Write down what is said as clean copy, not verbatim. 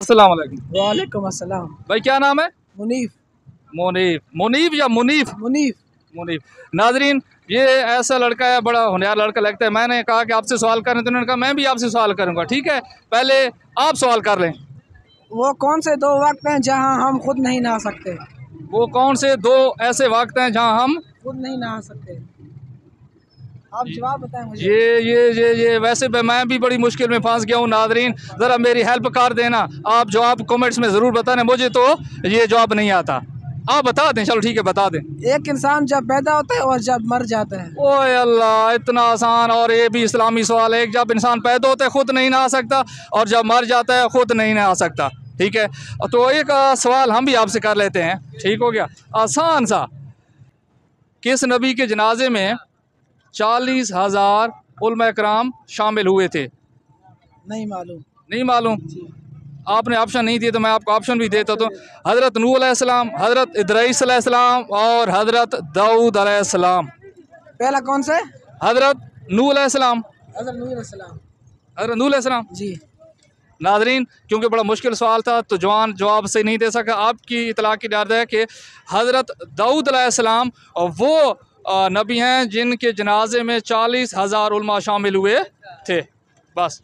अस्सलाम वालेकुम। वालेकुम अस्सलाम। भाई क्या नाम है? मुनीफ। मुनीफ। मुनीफ या मुनीफ? मुनीफ। मुनीफ। नाजरीन, ये ऐसा लड़का है, बड़ा होनहार लड़का लगता है। मैंने कहा कि आपसे सवाल करें तो उन्होंने कहा मैं भी आपसे सवाल करूंगा। ठीक है, पहले आप सवाल कर लें। वो कौन से दो वक्त हैं जहां हम खुद नहीं नहा सकते? वो कौन से दो ऐसे वक्त हैं जहां हम खुद नहीं नहा सकते? आप जवाब बताएं मुझे। ये वैसे मैं भी बड़ी मुश्किल में फंस गया हूँ। नाजरीन, ज़रा मेरी हेल्प कर देना। आप जवाब कमेंट्स में ज़रूर बताना, मुझे तो ये जवाब नहीं आता। आप बता दें, चलो ठीक है बता दें। एक इंसान जब पैदा होता है और जब मर जाता है। ओए अल्लाह, इतना आसान! और ये भी इस्लामी सवाल है। जब इंसान पैदा होता है खुद नहीं नहा सकता, और जब मर जाता है खुद नहीं नहा सकता। ठीक है, तो एक सवाल हम भी आपसे कर लेते हैं। ठीक हो गया, आसान सा। किस नबी के जनाजे में 40,000 उलमा कराम शामिल हुए थे? नहीं मालूम। नहीं मालूम? आपने ऑप्शन नहीं दिए तो मैं आपको ऑप्शन भी देता। तो हज़रत नूह अलैहिस्सलाम, हज़रत इदरीस अलैहिस्सलाम और हज़रत दाऊद अलैहिस्सलाम। पहला कौन सा है? हज़रत नूह अलैहिस्सलाम। हज़रत नूह अलैहिस्सलाम। हज़रत नूह अलैहिस्सलाम। जी। नाजरीन, क्योंकि बड़ा मुश्किल सवाल था तो जवान जवाब से नहीं दे सका। आपकी इतला की दर्द है कि हज़रत दाऊद अलैहिस्सलाम वो नबी हैं जिनके जनाजे में 40,000 उलमा शामिल हुए थे। बस।